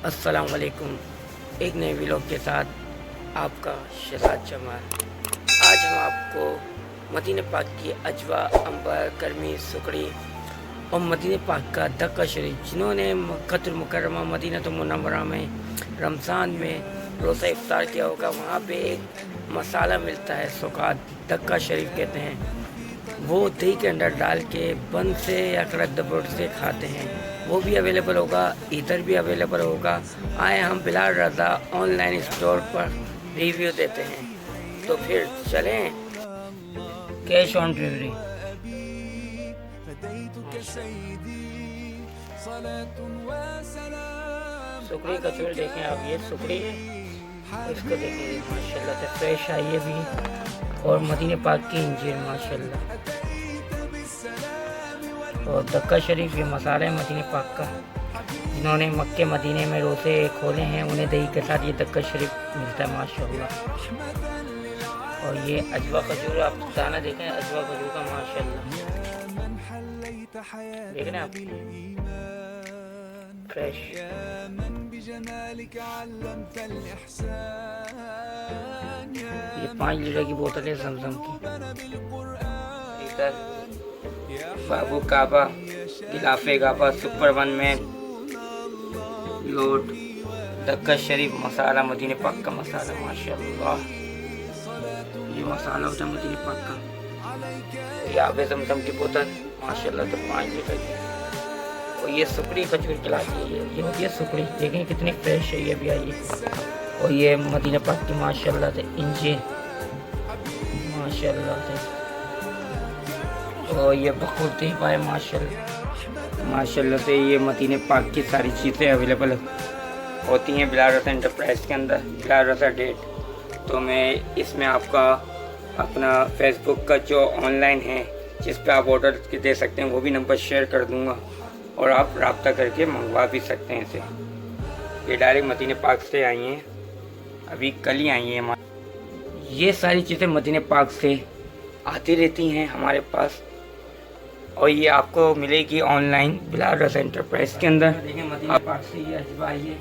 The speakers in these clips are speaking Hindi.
अस्सलाम वालेकुम। एक नए व्लॉग के साथ आपका शहजाद जमाल। आज हम आपको मदीने पाक की अजवा, अंबर, गर्मी, सुकड़ी और मदीने पाक का दक्का शरीफ, जिन्होंने मक्कातुल मुकर्रमा मदीनतुल मुनव्वरा में रमज़ान में रोज़ा इफ्तार किया होगा, वहाँ पे एक मसाला मिलता है सुकात, दक्का शरीफ कहते हैं। वो दही के अंदर डाल के बन से या कड़क दबोट से खाते हैं। वो भी अवेलेबल होगा, इधर भी अवेलेबल होगा। आए हम बिलाल रज़ा ऑनलाइन स्टोर पर रिव्यू देते हैं। तो फिर चलें, कैश ऑन डिलीवरी। सुकड़ी का चूल देखें आप, ये सुकड़ी है, इसको देखिए माशाल्लाह से फ्रेश आई है भी, और मदीने पाक की इंजीर माशाल्लाह, और दक्का शरीफ ये मसाला है मदीने पाक का। जिन्होंने मक्के मदीने में रोज़े खोले हैं उन्हें दही के साथ ये दक्का शरीफ मिलता है माशाल्लाह। और ये अजवा खजूर, आप दाना देखें अजवा खजूर का माशाल्लाह, देख रहे हैं आप, फ्रेश। ये 5 लीटर की बोतल है जमजम की। इधर बाबू काबा, गिलाफे काबा, सुपर वन में लोड, दक्का शरीफ मसाला, मदीने पाक का मसाला माशाल्लाह। ये मसाला होता है मदीने पाक का। ये आबे जमजम की बोतल माशाल्लाह, तो 5 लीटर की। और ये सुकड़ी खजूर खिलाती है, ये होती है सुकड़ी, देखें कितनी फ्रेश है ये भी आई है। और ये मदीने पाक की माशाल्लाह से इंजे माशाल्लाह से। और ये बखूर तेबा है माशाल्लाह से। ये मदीने पाक की सारी चीज़ें अवेलेबल होती हैं बिलाल रज़ा एंटरप्राइज के अंदर, बिलाल रज़ा डेट। तो मैं इसमें आपका अपना फेसबुक का जो ऑनलाइन है जिस पे आप ऑर्डर दे सकते हैं वो भी नंबर शेयर कर दूंगा, और आप रब्ता करके मंगवा भी सकते हैं इसे। ये डायरेक्ट मदीने पाक से आई हैं, अभी कल ही आई हैं। ये सारी चीज़ें मदीने पाक से आती रहती हैं हमारे पास, और ये आपको मिलेगी ऑनलाइन बिलाल रज़ा एंटरप्राइज के अंदर। देखिए मदीने पाक से ये अजवा आई है,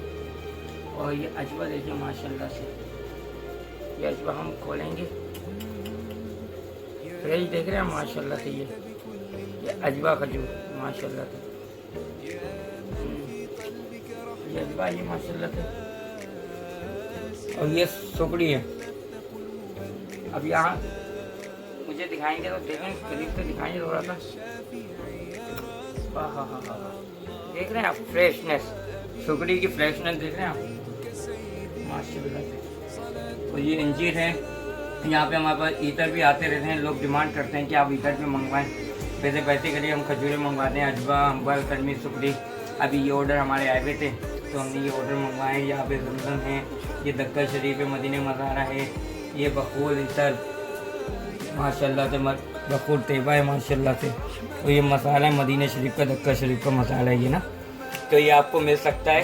और ये अजवा देखिए माशाल्लाह से। ये अजवा हम खोलेंगे, फ्रेश देख रहे हैं माशाल्लाह से। ये अजवा खजूर माशाल्लाह से, ये अजवा ये माशाल्लाह से। और ये सुकड़ी है। अब यहाँ मुझे दिखाएंगे तो देखें, करीब से दिखाएंगे थोड़ा सा। हाँ हाँ हाँ हाँ, देख रहे हैं आप फ्रेशनेस, सुकड़ी की फ्रेशनेस देख रहे हैं आप माशाल्लाह से। और ये अंजीर है। यहाँ पे हमारे पास ईतर भी आते रहते हैं, लोग डिमांड करते हैं कि आप ईतर पे मंगवाएं। वैसे पैसे करिए हम खजूरें मंगवाते हैं, अजवा, अंबर, गर्मी, सुकड़ी। अभी ये ऑर्डर हमारे आए हुए थे तो हमने ये ऑर्डर मंगवाए। यहाँ पे जमजम है, ये दक्का शरीफ है, मदीने मज़ारा है, ये बखूर ईतर माशाल्लाह से, बखूर तेबा है माशाल्लाह से। और ये मसाला है मदीने शरीफ का, दक्का शरीफ का मसाला है ये ना। तो ये आपको मिल सकता है,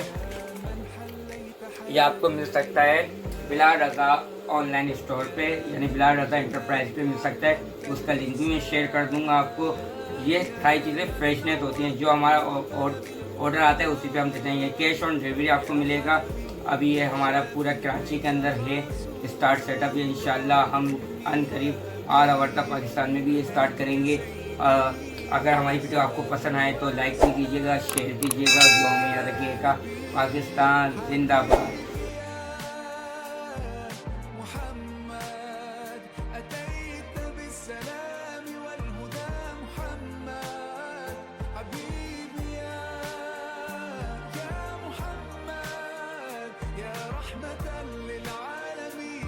ये आपको मिल सकता है बिलाल रज़ा ऑनलाइन स्टोर पे, यानी बिलाल रज़ा एंटरप्राइज पे मिल सकता है। उसका लिंक भी मैं शेयर कर दूंगा आपको। ये सारी चीज़ें फ्रेशनेस होती हैं, जो हमारा ऑर्डर आता है उसी पे हम देते हैं। ये कैश ऑन डिलीवरी आपको मिलेगा। अभी ये हमारा पूरा कराची के अंदर है स्टार्ट सेटअप, ये इंशाल्लाह हम अनकरीब ऑल ओवर तक पाकिस्तान में भी ये स्टार्ट करेंगे। अगर हमारी वीडियो आपको पसंद आए तो लाइक भी कीजिएगा, शेयर कीजिएगा, दुआ में याद रखिएगा। पाकिस्तान जिंदाबाद।